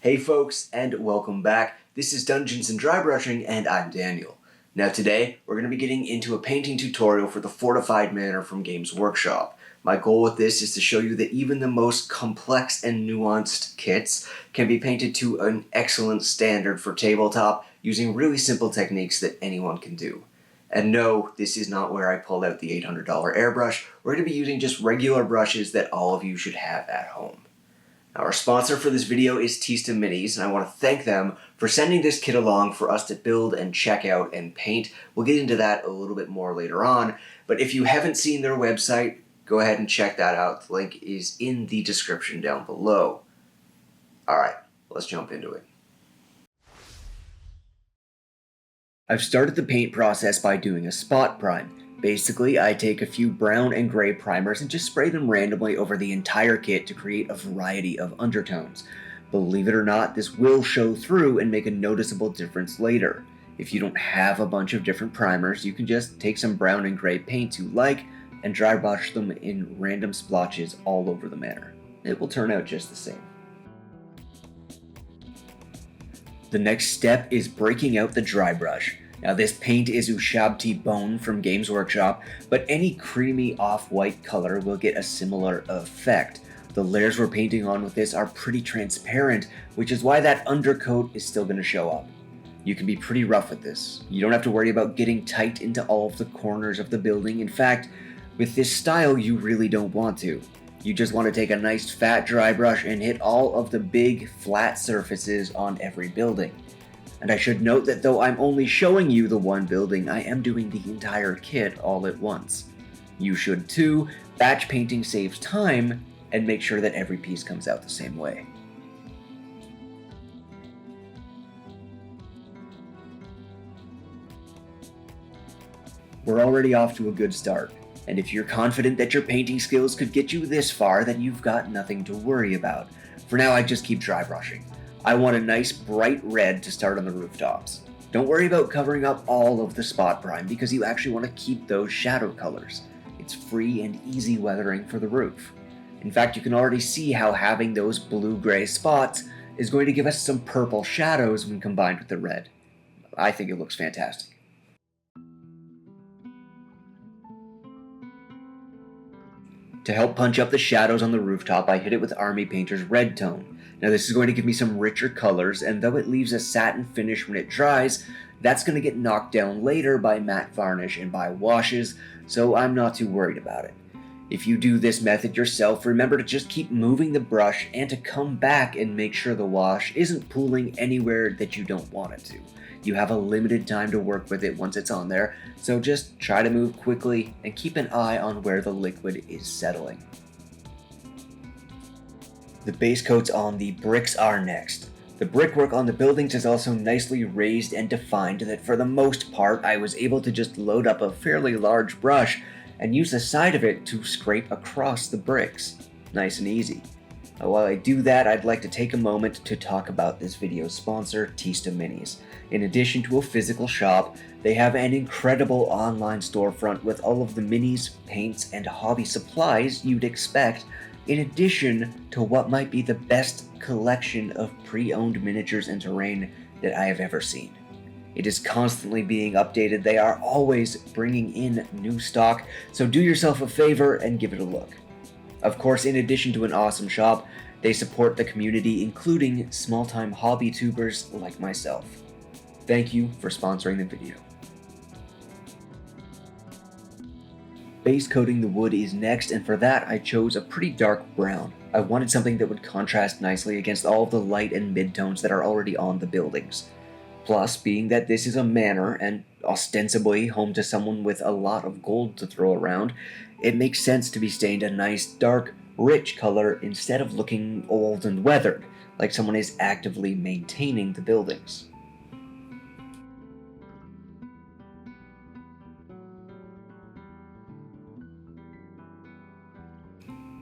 Hey folks, and welcome back. This is Dungeons and Drybrushing, and I'm Daniel. Now today, we're going to be getting into a painting tutorial for the Fortified Manor from Games Workshop. My goal with this is to show you that even the most complex and nuanced kits can be painted to an excellent standard for tabletop using really simple techniques that anyone can do. And no, this is not where I pulled out the $800 airbrush. We're going to be using just regular brushes that all of you should have at home. Now, our sponsor for this video is Teasing Minis, and I want to thank them for sending this kit along for us to build and check out and paint. We'll get into that a little bit more later on, but if you haven't seen their website, go ahead and check that out. The link is in the description down below. Alright, let's jump into it. I've started the paint process by doing a spot prime. Basically, I take a few brown and gray primers and just spray them randomly over the entire kit to create a variety of undertones. Believe it or not, this will show through and make a noticeable difference later. If you don't have a bunch of different primers, you can just take some brown and gray paints you like and dry brush them in random splotches all over the manor. It will turn out just the same. The next step is breaking out the dry brush. Now this paint is Ushabti Bone from Games Workshop, but any creamy off-white color will get a similar effect. The layers we're painting on with this are pretty transparent, which is why that undercoat is still going to show up. You can be pretty rough with this. You don't have to worry about getting tight into all of the corners of the building. In fact, with this style, you really don't want to. You just want to take a nice fat dry brush and hit all of the big flat surfaces on every building. And I should note that though I'm only showing you the one building, I am doing the entire kit all at once. You should too. Batch painting saves time, and make sure that every piece comes out the same way. We're already off to a good start, and if you're confident that your painting skills could get you this far, then you've got nothing to worry about. For now, I just keep dry brushing. I want a nice bright red to start on the rooftops. Don't worry about covering up all of the spot prime because you actually want to keep those shadow colors. It's free and easy weathering for the roof. In fact, you can already see how having those blue-gray spots is going to give us some purple shadows when combined with the red. I think it looks fantastic. To help punch up the shadows on the rooftop, I hit it with Army Painter's red tone. Now this is going to give me some richer colors, and though it leaves a satin finish when it dries, that's going to get knocked down later by matte varnish and by washes, so I'm not too worried about it. If you do this method yourself, remember to just keep moving the brush and to come back and make sure the wash isn't pooling anywhere that you don't want it to. You have a limited time to work with it once it's on there, so just try to move quickly and keep an eye on where the liquid is settling. The base coats on the bricks are next. The brickwork on the buildings is also nicely raised and defined that for the most part I was able to just load up a fairly large brush and use the side of it to scrape across the bricks. Nice and easy. While I do that, I'd like to take a moment to talk about this video's sponsor, Teasing Minis. In addition to a physical shop, they have an incredible online storefront with all of the minis, paints, and hobby supplies you'd expect, in addition to what might be the best collection of pre-owned miniatures and terrain that I have ever seen. It is constantly being updated. They are always bringing in new stock, so do yourself a favor and give it a look. Of course, in addition to an awesome shop, they support the community, including small-time hobby tubers like myself. Thank you for sponsoring the video. Base coating the wood is next, and for that I chose a pretty dark brown. I wanted something that would contrast nicely against all of the light and midtones that are already on the buildings. Plus, being that this is a manor and ostensibly home to someone with a lot of gold to throw around, it makes sense to be stained a nice, dark, rich color instead of looking old and weathered, like someone is actively maintaining the buildings.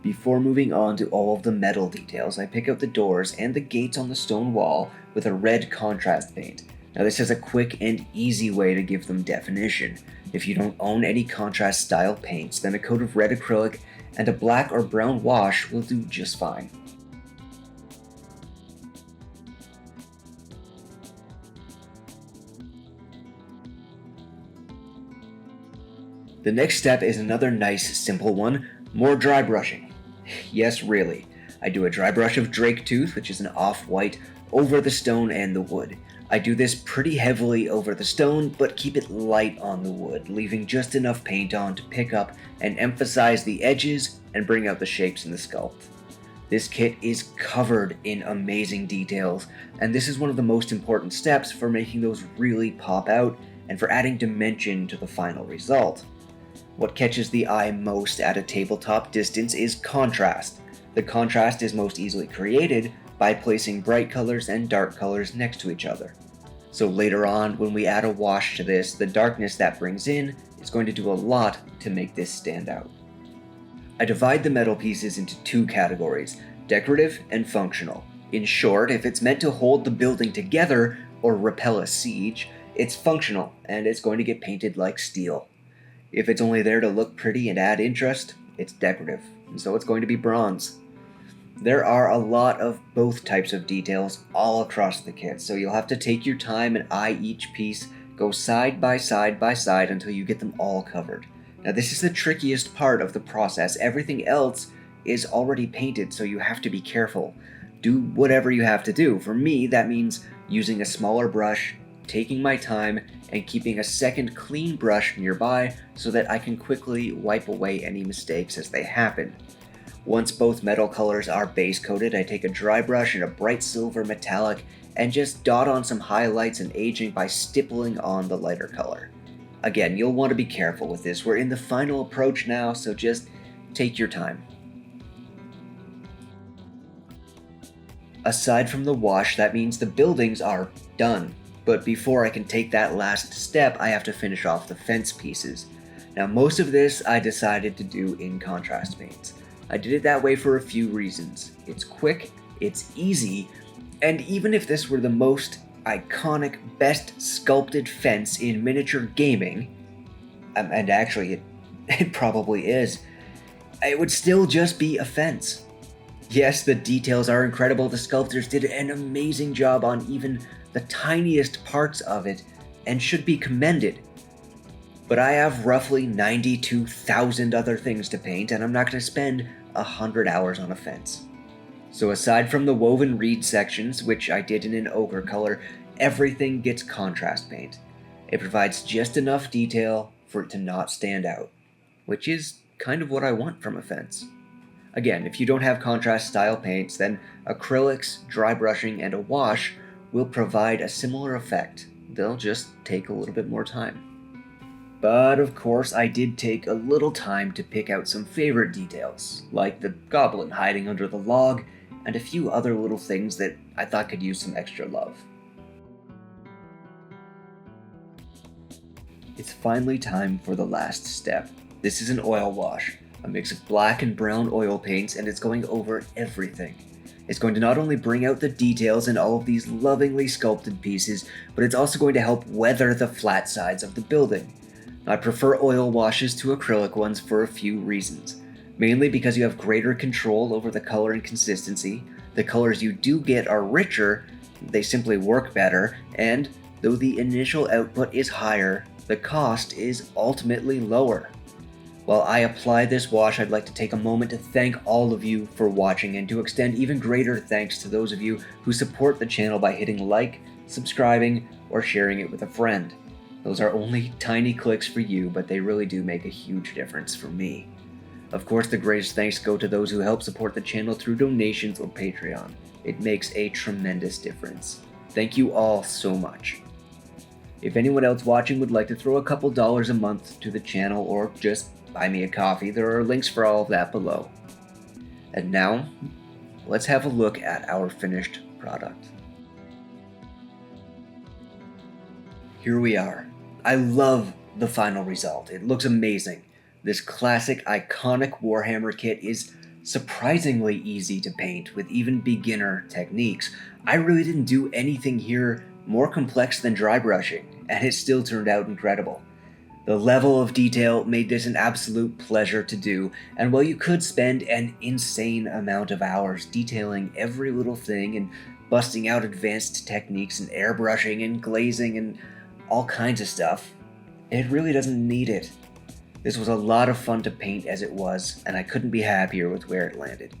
Before moving on to all of the metal details, I pick out the doors and the gates on the stone wall with a red contrast paint. Now this is a quick and easy way to give them definition. If you don't own any contrast style paints, then a coat of red acrylic and a black or brown wash will do just fine. The next step is another nice, simple one, more dry brushing. Yes, really. I do a dry brush of Drake Tooth, which is an off-white, over the stone and the wood. I do this pretty heavily over the stone, but keep it light on the wood, leaving just enough paint on to pick up and emphasize the edges and bring out the shapes in the sculpt. This kit is covered in amazing details, and this is one of the most important steps for making those really pop out and for adding dimension to the final result. What catches the eye most at a tabletop distance is contrast. The contrast is most easily created by placing bright colors and dark colors next to each other. So later on, when we add a wash to this, the darkness that brings in is going to do a lot to make this stand out. I divide the metal pieces into two categories, decorative and functional. In short, if it's meant to hold the building together or repel a siege, it's functional and it's going to get painted like steel. If it's only there to look pretty and add interest, it's decorative, and so it's going to be bronze. There are a lot of both types of details all across the kit, so you'll have to take your time and eye each piece, go side by side by side until you get them all covered. Now this is the trickiest part of the process. Everything else is already painted, so you have to be careful. Do whatever you have to do. For me, that means using a smaller brush, taking my time, and keeping a second clean brush nearby so that I can quickly wipe away any mistakes as they happen. Once both metal colors are base coated, I take a dry brush and a bright silver metallic and just dot on some highlights and aging by stippling on the lighter color. Again, you'll want to be careful with this. We're in the final approach now, so just take your time. Aside from the wash, that means the buildings are done. But before I can take that last step, I have to finish off the fence pieces. Now, most of this I decided to do in contrast paints. I did it that way for a few reasons. It's quick, it's easy, and even if this were the most iconic, best sculpted fence in miniature gaming, and actually it probably is, it would still just be a fence. Yes, the details are incredible. The sculptors did an amazing job on even the tiniest parts of it and should be commended. But I have roughly 92,000 other things to paint, and I'm not going to spend 100 hours on a fence. So aside from the woven reed sections, which I did in an ochre color, everything gets contrast paint. It provides just enough detail for it to not stand out, which is kind of what I want from a fence. Again, if you don't have contrast style paints, then acrylics, dry brushing, and a wash will provide a similar effect. They'll just take a little bit more time. But of course, I did take a little time to pick out some favorite details, like the goblin hiding under the log, and a few other little things that I thought could use some extra love. It's finally time for the last step. This is an oil wash, a mix of black and brown oil paints, and it's going over everything. It's going to not only bring out the details in all of these lovingly sculpted pieces, but it's also going to help weather the flat sides of the building. I prefer oil washes to acrylic ones for a few reasons. Mainly because you have greater control over the color and consistency, the colors you do get are richer, they simply work better, and though the initial output is higher, the cost is ultimately lower. While I apply this wash, I'd like to take a moment to thank all of you for watching and to extend even greater thanks to those of you who support the channel by hitting like, subscribing, or sharing it with a friend. Those are only tiny clicks for you, but they really do make a huge difference for me. Of course, the greatest thanks go to those who help support the channel through donations or Patreon. It makes a tremendous difference. Thank you all so much. If anyone else watching would like to throw a couple dollars a month to the channel or just buy me a coffee, there are links for all of that below. And now, let's have a look at our finished product. Here we are. I love the final result. It looks amazing. This classic, iconic Warhammer kit is surprisingly easy to paint with even beginner techniques. I really didn't do anything here more complex than dry brushing, and it still turned out incredible. The level of detail made this an absolute pleasure to do, and while you could spend an insane amount of hours detailing every little thing and busting out advanced techniques and airbrushing and glazing and all kinds of stuff, it really doesn't need it. This was a lot of fun to paint as it was, and I couldn't be happier with where it landed.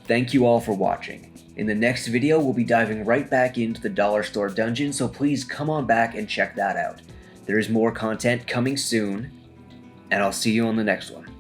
Thank you all for watching. In the next video, we'll be diving right back into the dollar store dungeon, so please come on back and check that out. There is more content coming soon, and I'll see you on the next one.